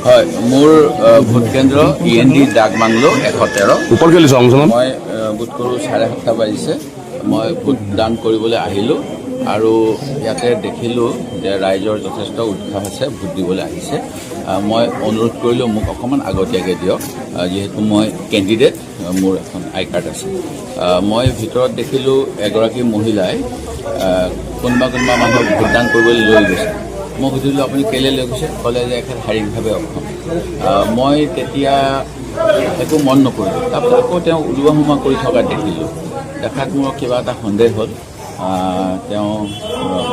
হয়, মোৰ ভোট কেন্দ্ৰ END ডাক বাংলো 113 মই ভোট কৰোঁ 7:30 বাজিছে। মই ভোটদান কৰিবলৈ আহিলোঁ আৰু ইয়াতে দেখিলোঁ যে ৰাইজৰ যথেষ্ট উৎসাহ আছে, ভোট দিবলৈ আহিছে। মই অনুৰোধ কৰিলোঁ মোক অকণমান আগতীয়াকৈ দিয়ক, যিহেতু মই কেণ্ডিডেট, মোৰ এখন আই কাৰ্ড আছে। মই ভিতৰত দেখিলোঁ এগৰাকী মহিলাই কোনোবা মানুহক ভোটদান কৰিবলৈ লৈ গৈছে। মই সুধিলোঁ আপুনি কেলৈ লৈ গৈছে? ক'লে যে এখেত শাৰীৰিকভাৱে অক্ষম। মই তেতিয়া একো মন নকৰিলোঁ। তাৰপিছত আকৌ তেওঁ ওলোৱা সোমোৱা কৰি থকা দেখিলোঁ। দেখাত মোৰ কিবা এটা সন্দেহ হ'ল। তেওঁ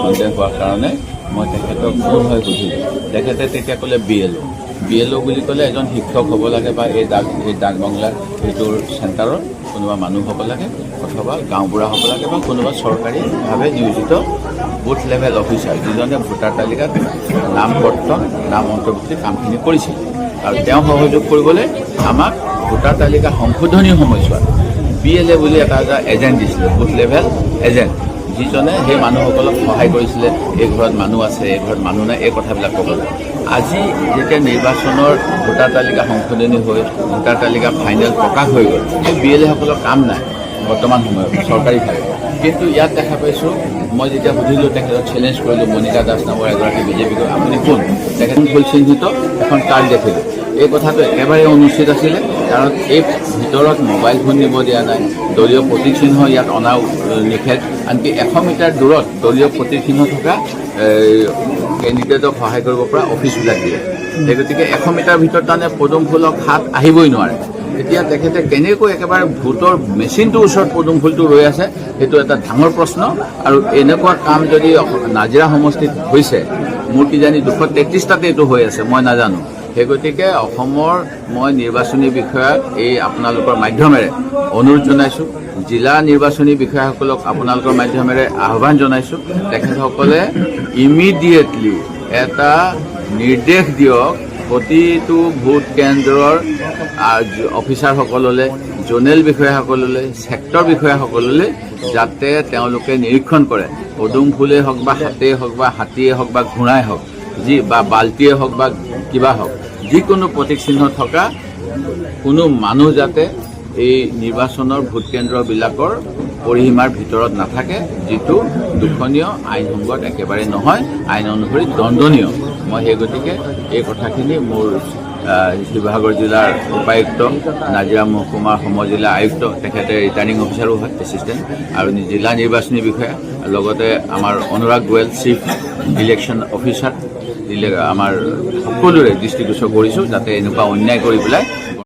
সন্দেহ হোৱাৰ কাৰণে মই তেখেতক ফোন হৈ সুধিলোঁ। তেখেতে তেতিয়া ক'লে BLO বুলি ক'লে এজন শিক্ষক হ'ব লাগে বা এই ডাক বাংলাৰ এইটোৰ চেণ্টাৰৰ কোনোবা মানুহ হ'ব লাগে, অথবা গাঁওবুঢ়া হ'ব লাগে বা কোনোবা চৰকাৰীভাৱে নিয়োজিত বুথ লেভেল অফিচাৰ, যিজনে ভোটাৰ তালিকাত নাম অন্তৰ্ভুক্তিৰ কামখিনি কৰিছিল। আৰু তেওঁ সহযোগ কৰিবলৈ আমাক ভোটাৰ তালিকা সংশোধনীৰ সময়ছোৱাত BLA বুলি এটা এজেণ্ট দিছিলে, বুথ লেভেল এজেণ্ট, যিজনে সেই মানুহসকলক সহায় কৰিছিলে। এই ঘৰত মানুহ আছে, এই ঘৰত মানুহ নাই, এই কথাবিলাক ক'বলৈ। আজি যেতিয়া নিৰ্বাচনৰ ভোটাৰ তালিকা সংশোধনী হৈ ভোটাৰ তালিকা ফাইনেল প্ৰকাশ হৈ গ'ল, সেই BLA সকলৰ কাম নাই বৰ্তমান সময়ত চৰকাৰীভাৱে। কিন্তু ইয়াত দেখা পাইছোঁ, মই যেতিয়া সুধিলোঁ, তেখেতক চেলেঞ্জ কৰিলোঁ, মণিকা দাস নামৰ এগৰাকী BJP আপুনি কোন? তেখেত ভুল চিহ্নিত এখন কাৰ্ড দেখিলোঁ। এই কথাটো একেবাৰে অনুচিত আছিলে, কাৰণ এই ভিতৰত মোবাইল ফোন নিব দিয়া নাই, দলীয় প্ৰতীক চিহ্ন ইয়াত অনাও নিষেধ। আনকি 100 মিটাৰ দূৰত দলীয় প্ৰতীক চিহ্ন থকা কেণ্ডিডেটক সহায় কৰিব পৰা অফিচবিলাক দিয়ে। সেই গতিকে 100 মিটাৰ ভিতৰত তাৰমানে পদুম ফুলক হাত আহিবই নোৱাৰে। এতিয়া তেখেতে কেনেকৈ একেবাৰে ভোটৰ মেচিনটোৰ ওচৰত পদুম ফুলটো ৰৈ আছে, সেইটো এটা ডাঙৰ প্ৰশ্ন। আৰু এনেকুৱা কাম যদি নাজিৰা সমষ্টিত হৈছে, মোৰ কিজানি 233টাতে এইটো হৈ আছে, মই নাজানো। সেই গতিকে অসমৰ মই নিৰ্বাচনী বিষয়াক এই আপোনালোকৰ মাধ্যমেৰে অনুৰোধ জনাইছোঁ, জিলা নিৰ্বাচনী বিষয়াসকলক আপোনালোকৰ মাধ্যমেৰে আহ্বান জনাইছোঁ, তেখেতসকলে ইমিডিয়েটলি এটা নিৰ্দেশ দিয়ক প্ৰতিটো ভোট কেন্দ্ৰৰ অফিচাৰসকললৈ, জোনেল বিষয়াসকললৈ, ছেক্টৰ বিষয়াসকললৈ, যাতে তেওঁলোকে নিৰীক্ষণ কৰে। পদুম ফুলেই হওক বা হাতেই হওক বা হাতীয়ে হওক বা ঘোঁৰাই হওক, বা বাল্টিয়ে হওক বা কিবা হওক, যিকোনো প্ৰতীক চিহ্ন থকা কোনো মানুহ যাতে এই নিৰ্বাচনৰ ভোট কেন্দ্ৰবিলাকৰ পৰিসীমাৰ ভিতৰত নাথাকে, যিটো দুখনীয়, আইনসংগত একেবাৰে নহয়, আইন অনুসৰি দণ্ডনীয়। মই সেই গতিকে এই কথাখিনি মোৰ শিৱসাগৰ জিলাৰ উপায়ুক্ত, নাজিৰা মহকুমাৰ সমজিলা আয়ুক্ত, তেখেতে ৰিটাৰ্ণিং অফিচাৰো হয়, এছিষ্টেণ্ট, আৰু জিলা নিৰ্বাচনী বিষয়া, লগতে আমাৰ Anurag Goel chief election officer, আমাৰ সকলোৰে দৃষ্টিগোচৰ কৰিছোঁ, যাতে এনেকুৱা অন্যায় কৰি পেলাই